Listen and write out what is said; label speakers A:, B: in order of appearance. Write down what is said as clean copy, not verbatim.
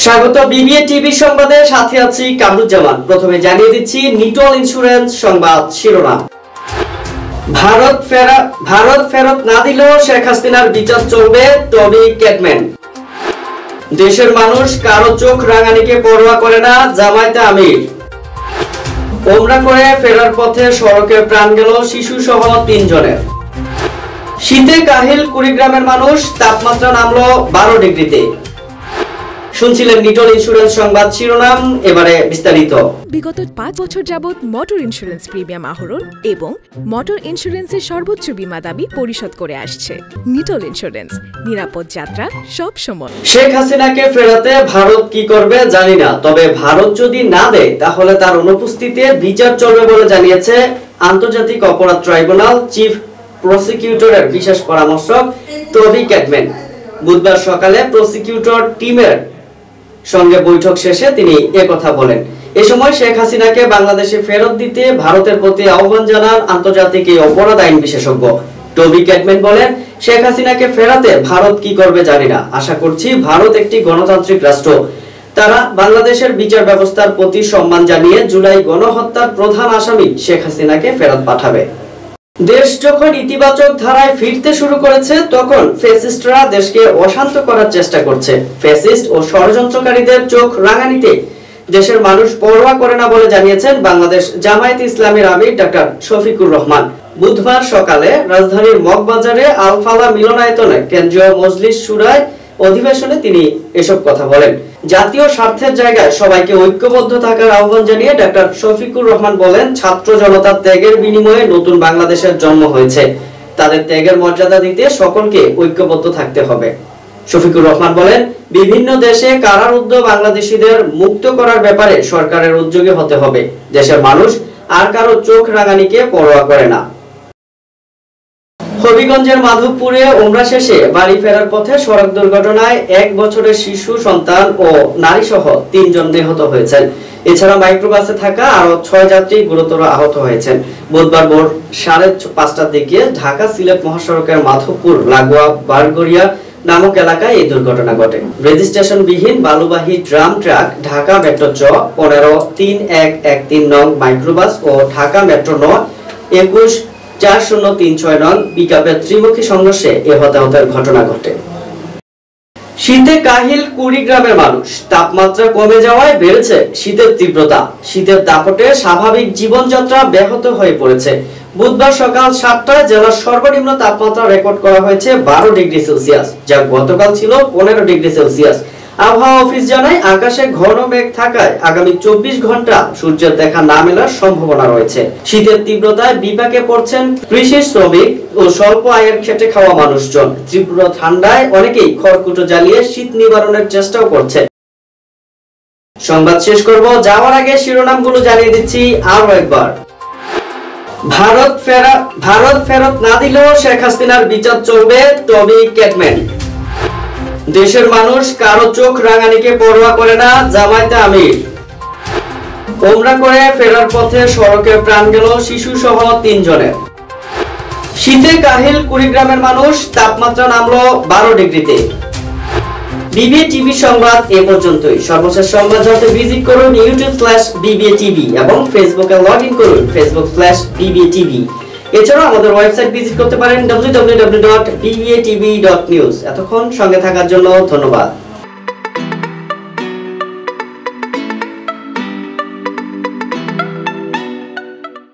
A: স্বাগত BBA TV সংবাদে, সাথে আছি কামরুজ্জামান। প্রথমে জানিয়ে দিচ্ছি নিটল ইন্স্যুরেন্স সংবাদ শিরোনাম। ভারত ফেরত না দিলেও শেখ হাসিনার বিচার চলবে, টবি ক্যাটম্যান। দেশের মানুষ কারো চোখ রাঙানিকে পরোয়া করে না, জামায়াতে আমির। ওমরা করে ফেরার পথে সড়কে প্রাণ গেল শিশু সহ 3 জনের। শীতে কাহিল কুড়িগ্রামের মানুষ, তাপমাত্রা নামলো 12 ডিগ্রিতে। শুনছিলেন নিটল ইন্স্যুরেন্স সংবাদ শিরোনাম, এবারে বিস্তারিত।
B: বিগত 5 বছর যাবত মোটর ইন্স্যুরেন্স প্রিমিয়াম আহরণ এবং মোটর ইন্স্যুরেন্সের সর্বোচ্চ বীমা দাবি পরিশোধ করে আসছে নিটল ইন্স্যুরেন্স। নিরাপদ যাত্রা সব সময়।
A: শেখ হাসিনাকে ফেরাতে ভারত কি করবে জানি না, তবে ভারত যদি না দেয় তাহলে তার অনুপস্থিতিতে বিচার চলবে বলে জানিয়েছে আন্তর্জাতিক অপরাধ ট্রাইব্যুনাল চিফ প্রসিকিউটরের বিশেষ পরামর্শক টবি ক্যাটম্যান। বুধবার সকালে প্রসিকিউটর টিমের সঙ্গে বৈঠক শেষে তিনি একথা বলেন। এ সময় শেখ হাসিনাকে বাংলাদেশে ফেরত দিতে ভারতের প্রতি আহ্বান জানান আন্তর্জাতিক এই অপরাধ আইন বিশেষজ্ঞ। টবি ক্যাটম্যান বলেন, শেখ হাসিনাকে ফেরাতে ভারত কি করবে জানি না, আশা করছি ভারত একটি গণতান্ত্রিক রাষ্ট্র, তারা বাংলাদেশের বিচার ব্যবস্থার প্রতি সম্মান জানিয়ে জুলাই গণহত্যার প্রধান আসামি শেখ হাসিনাকে ফেরত পাঠাবে। দেশ যখন ইতিবাচক ধারায় ফিরতে শুরু করেছে, তখন ফ্যাসিস্টরা দেশকে অশান্ত করার চেষ্টা করছে। ফ্যাসিস্ট ও ষড়যন্ত্রকারীদের চোখ রাঙানিতে দেশের মানুষ পরোয়া করে না বলে জানিয়েছেন বাংলাদেশ জামায়াতে ইসলামীর আমির ডক্টর শফিকুর রহমান। বুধবার সকালে রাজধানীর মগবাজারে আল ফালাহ মিলনায়তনে কেন্দ্রীয় মজলিস শুরায় অধিবেশনে তিনি এসব কথা বলেন। জাতীয় স্বার্থের জায়গায় সবাইকে ঐক্যবদ্ধ থাকার আহ্বান জানিয়ে ডক্টর শফিকুর রহমান বলেন, ছাত্র জনতার ত্যাগের বিনিময়ে নতুন বাংলাদেশের জন্ম হয়েছে, তাদের ত্যাগের মর্যাদা দিতে সকলকে ঐক্যবদ্ধ থাকতে হবে। শফিকুর রহমান বলেন, বিভিন্ন দেশে কারারুদ্ধ বাংলাদেশিদের মুক্ত করার ব্যাপারে সরকারের উদ্যোগী হতে হবে। দেশের মানুষ আর কারো চোখ রাঙানিকে পরোয়া করে না। হবিগঞ্জের মাধবপুরে ওমরা শেষে বাড়ি ফেরার পথে সড়ক দুর্ঘটনায় 1 বছরের শিশু সন্তান ও নারী সহ 3 জন নিহত হয়েছেন। এছাড়া মাইক্রোবাসে থাকা আরো 6 যাত্রী গুরুতর আহত হয়েছেন। বুধবার ভোর 5:30টার দিকে ঢাকা সিলেট মহাসড়কের মাধবপুর লাগোয়া বারগড়িয়া নামক এলাকায় এই দুর্ঘটনা ঘটে। রেজিস্ট্রেশনবিহীন বালুবাহী ড্রাম ট্রাক ঢাকা মেট্রো চ 15-3113 নং মাইক্রোবাস ও ঢাকা মেট্রো ন 21-4036 নং পিকআপের ত্রিমুখী সংঘর্ষে এ হতাহতের ঘটনা ঘটে। শীতে কাহিল কুড়িগ্রামের মানুষ, তাপমাত্রা কমে যাওয়ায় বেড়েছে শীতের তীব্রতা। শীতের দাপটে স্বাভাবিক জীবনযাত্রা ব্যাহত হয়ে পড়েছে। বুধবার সকাল 7টায় জেলার সর্বনিম্ন তাপমাত্রা রেকর্ড করা হয়েছে 12 ডিগ্রি সেলসিয়াস, যা গতকাল ছিল 15 ডিগ্রি সেলসিয়াস। আবহাওয়া অফিস জানায়, আকাশে ঘন মেঘ থাকায় আগামী 24 ঘন্টা সূর্যের দেখা না মেলার সম্ভাবনা রয়েছে। শীতের তীব্রতায় বিপাকে পড়ছেন কৃষি শ্রমিক ও স্বল্প আয়ের খেটে খাওয়া মানুষজন। তীব্র ঠান্ডায় অনেকেই খড়কুটো জ্বালিয়ে শীত নিবারণের চেষ্টাও করছে। সংবাদ শেষ করব, যাওয়ার আগে শিরোনামগুলো জানিয়ে দিচ্ছি আরো একবার। ভারত ফেরত না দিলেও শেখ হাসিনার বিচার চলবে, টবি ক্যাটম্যান। দেশের মানুষ কারো চোখ রাঙানিকে পরোয়া করে না, জামায়াতে আমির। ওমরা করে ফেরার পথে সড়কে প্রাণ গেল শিশু সহ 3 জনের। শীতে কাহিল কুড়িগ্রামের মানুষ, তাপমাত্রা নামলো 12 ডিগ্রিতে। বিবিএ টিভি সংবাদ এ পর্যন্তই। সর্বশেষ সংবাদ জানতে ভিজিট করুন youtube/bbtv এবং ফেসবুকে লগ ইন করুন facebook/bbtv। এছাড়াও আমাদের ওয়েবসাইট ভিজিট করতে পারেন www.bbtv.news। এতক্ষণ সঙ্গে থাকার জন্য ধন্যবাদ।